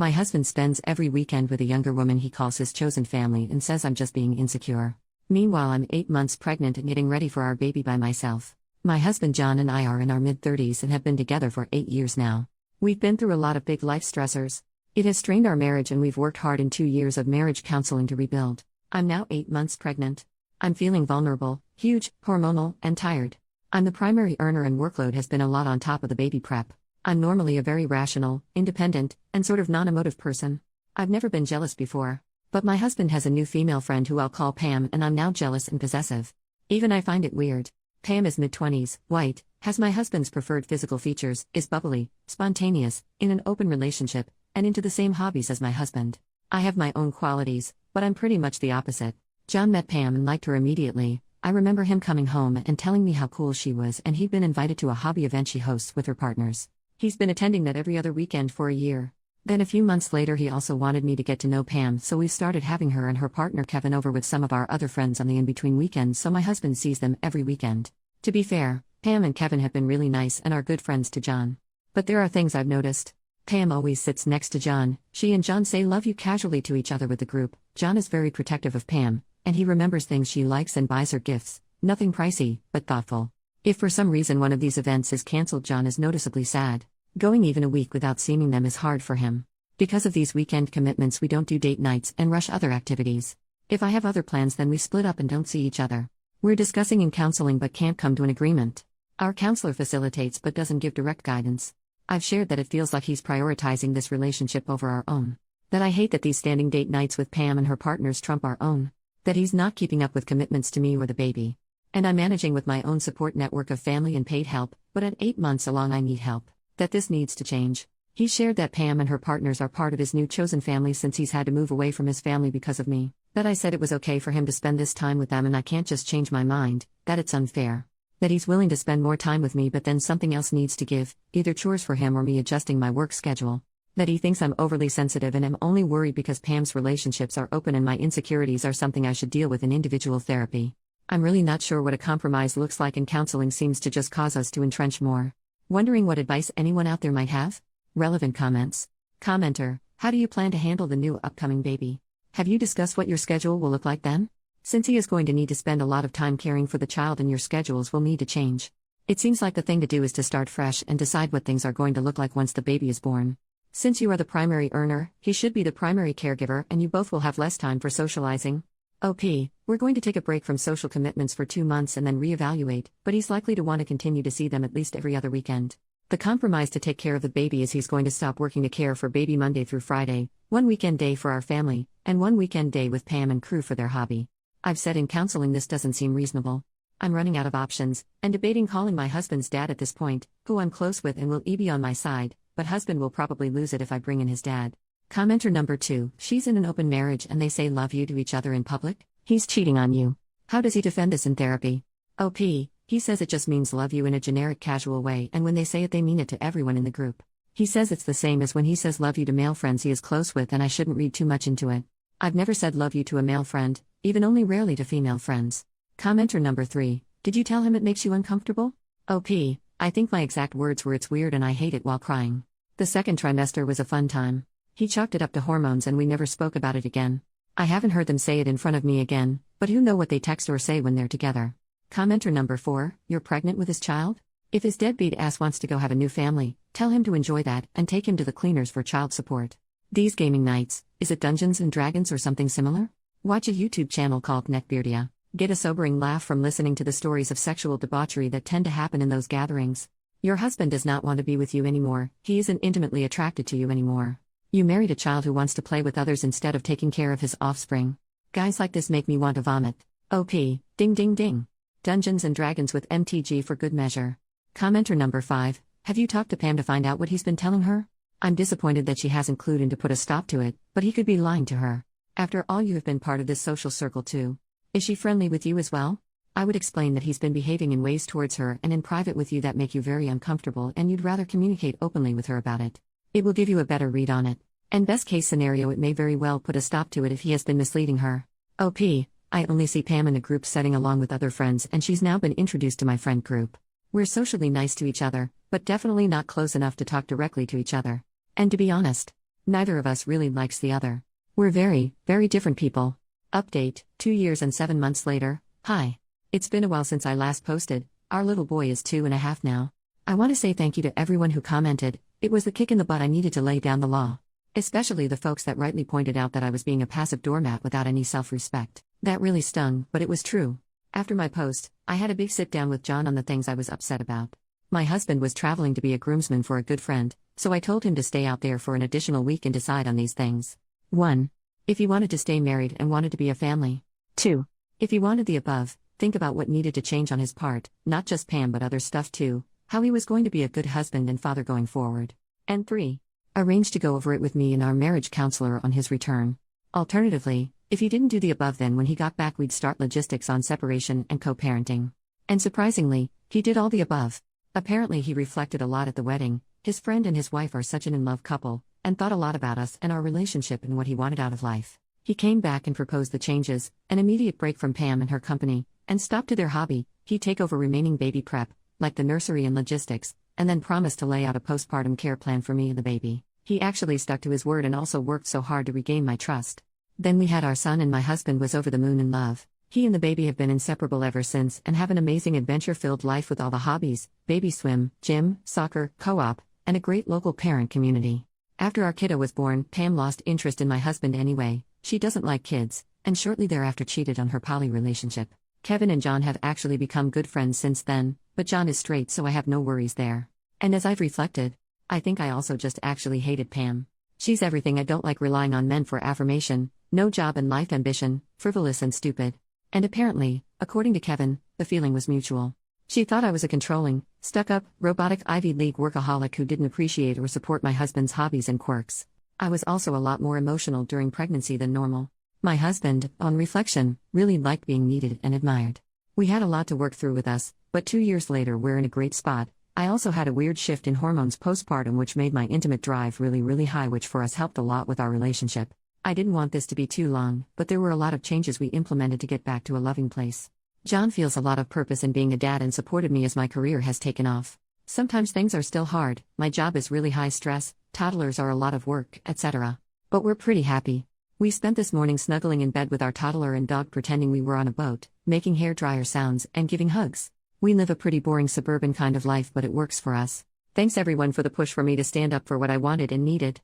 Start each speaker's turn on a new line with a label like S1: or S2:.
S1: My husband spends every weekend with a younger woman he calls his chosen family and says I'm just being insecure. Meanwhile, I'm 8 months pregnant and getting ready for our baby by myself. My husband John and I are in our mid-30s and have been together for 8 years now. We've been through a lot of big life stressors. It has strained our marriage and we've worked hard in 2 years of marriage counseling to rebuild. I'm now 8 months pregnant. I'm feeling vulnerable, huge, hormonal, and tired. I'm the primary earner and workload has been a lot on top of the baby prep. I'm normally a very rational, independent, and sort of non-emotive person. I've never been jealous before. But my husband has a new female friend who I'll call Pam, and I'm now jealous and possessive. Even I find it weird. Pam is mid-20s, white, has my husband's preferred physical features, is bubbly, spontaneous, in an open relationship, and into the same hobbies as my husband. I have my own qualities, but I'm pretty much the opposite. John met Pam and liked her immediately. I remember him coming home and telling me how cool she was, and he'd been invited to a hobby event she hosts with her partners. He's been attending that every other weekend for a year. Then a few months later he also wanted me to get to know Pam, so we started having her and her partner Kevin over with some of our other friends on the in-between weekends, so my husband sees them every weekend. To be fair, Pam and Kevin have been really nice and are good friends to John. But there are things I've noticed. Pam always sits next to John. She and John say love you casually to each other with the group. John is very protective of Pam, and he remembers things she likes and buys her gifts. Nothing pricey, but thoughtful. If for some reason one of these events is cancelled, John is noticeably sad. Going even a week without seeing them is hard for him. Because of these weekend commitments, we don't do date nights and rush other activities. If I have other plans, then we split up and don't see each other. We're discussing in counseling but can't come to an agreement. Our counselor facilitates but doesn't give direct guidance. I've shared that it feels like he's prioritizing this relationship over our own. That I hate that these standing date nights with Pam and her partners trump our own. That he's not keeping up with commitments to me or the baby. And I'm managing with my own support network of family and paid help, but at 8 months along I need help. That this needs to change. He shared that Pam and her partners are part of his new chosen family since he's had to move away from his family because of me. That I said it was okay for him to spend this time with them and I can't just change my mind, that it's unfair. That he's willing to spend more time with me but then something else needs to give, either chores for him or me adjusting my work schedule. That he thinks I'm overly sensitive and am only worried because Pam's relationships are open and my insecurities are something I should deal with in individual therapy. I'm really not sure what a compromise looks like, and counseling seems to just cause us to entrench more. Wondering what advice anyone out there might have? Relevant comments. Commenter, how do you plan to handle the new upcoming baby? Have you discussed what your schedule will look like then? Since he is going to need to spend a lot of time caring for the child and your schedules will need to change. It seems like the thing to do is to start fresh and decide what things are going to look like once the baby is born. Since you are the primary earner, he should be the primary caregiver and you both will have less time for socializing. OP, we're going to take a break from social commitments for 2 months and then reevaluate, but he's likely to want to continue to see them at least every other weekend. The compromise to take care of the baby is he's going to stop working to care for baby Monday through Friday, 1 weekend day for our family, and 1 weekend day with Pam and crew for their hobby. I've said in counseling this doesn't seem reasonable. I'm running out of options, and debating calling my husband's dad at this point, who I'm close with and will be on my side, but husband will probably lose it if I bring in his dad. Commenter number 2, she's in an open marriage and they say love you to each other in public? He's cheating on you. How does he defend this in therapy? OP, he says it just means love you in a generic casual way, and when they say it they mean it to everyone in the group. He says it's the same as when he says love you to male friends he is close with, and I shouldn't read too much into it. I've never said love you to a male friend, even only rarely to female friends. Commenter number 3, did you tell him it makes you uncomfortable? OP, I think my exact words were it's weird and I hate it while crying. The second trimester was a fun time. He chalked it up to hormones and we never spoke about it again. I haven't heard them say it in front of me again, but who know what they text or say when they're together. Commenter number 4, you're pregnant with his child? If his deadbeat ass wants to go have a new family, tell him to enjoy that and take him to the cleaners for child support. These gaming nights, is it Dungeons and Dragons or something similar? Watch a YouTube channel called Neckbeardia. Get a sobering laugh from listening to the stories of sexual debauchery that tend to happen in those gatherings. Your husband does not want to be with you anymore, he isn't intimately attracted to you anymore. You married a child who wants to play with others instead of taking care of his offspring. Guys like this make me want to vomit. OP, ding ding ding. Dungeons and Dragons with MTG for good measure. Commenter number 5, have you talked to Pam to find out what he's been telling her? I'm disappointed that she hasn't clued in to put a stop to it, but he could be lying to her. After all, you have been part of this social circle too. Is she friendly with you as well? I would explain that he's been behaving in ways towards her and in private with you that make you very uncomfortable and you'd rather communicate openly with her about it. It will give you a better read on it. And best case scenario, it may very well put a stop to it if he has been misleading her. OP, I only see Pam in a group setting along with other friends and she's now been introduced to my friend group. We're socially nice to each other, but definitely not close enough to talk directly to each other. And to be honest, Neither of us really likes the other. We're very, very different people. Update, 2 years and 7 months later. Hi. It's been a while since I last posted. Our little boy is 2.5 now. I want to say thank you to everyone who commented. It was the kick in the butt I needed to lay down the law. Especially the folks that rightly pointed out that I was being a passive doormat without any self-respect. That really stung, but it was true. After my post, I had a big sit down with John on the things I was upset about. My husband was traveling to be a groomsman for a good friend, so I told him to stay out there for an additional week and decide on these things. 1. If he wanted to stay married and wanted to be a family. 2. If he wanted the above, think about what needed to change on his part, not just Pam but other stuff too, how he was going to be a good husband and father going forward. And 3. Arrange to go over it with me and our marriage counselor on his return. Alternatively, if he didn't do the above, then when he got back we'd start logistics on separation and co-parenting. And surprisingly, he did all the above. Apparently he reflected a lot at the wedding. His friend and his wife are such an in-love couple, and thought a lot about us and our relationship and what he wanted out of life. He came back and proposed the changes, an immediate break from Pam and her company, and stop to their hobby. He'd take over remaining baby prep, like the nursery and logistics, and then promised to lay out a postpartum care plan for me and the baby. He actually stuck to his word and also worked so hard to regain my trust. Then we had our son and my husband was over the moon in love. He and the baby have been inseparable ever since and have an amazing adventure-filled life with all the hobbies, baby swim, gym, soccer, co-op, and a great local parent community. After our kiddo was born, Pam lost interest in my husband anyway. She doesn't like kids, and shortly thereafter cheated on her poly relationship. Kevin and John have actually become good friends since then, but John is straight so I have no worries there. And as I've reflected, I think I also just actually hated Pam. She's everything I don't like, relying on men for affirmation, no job and life ambition, frivolous and stupid. And apparently, according to Kevin, the feeling was mutual. She thought I was a controlling, stuck-up, robotic Ivy League workaholic who didn't appreciate or support my husband's hobbies and quirks. I was also a lot more emotional during pregnancy than normal. My husband, on reflection, really liked being needed and admired. We had a lot to work through with us, but 2 years later we're in a great spot. I also had a weird shift in hormones postpartum which made my intimate drive really high, which for us helped a lot with our relationship. I didn't want this to be too long, but there were a lot of changes we implemented to get back to a loving place. John feels a lot of purpose in being a dad and supported me as my career has taken off. Sometimes things are still hard, my job is really high stress, toddlers are a lot of work, etc. But we're pretty happy. We spent this morning snuggling in bed with our toddler and dog, pretending we were on a boat, making hairdryer sounds, and giving hugs. We live a pretty boring suburban kind of life, but it works for us. Thanks everyone for the push for me to stand up for what I wanted and needed.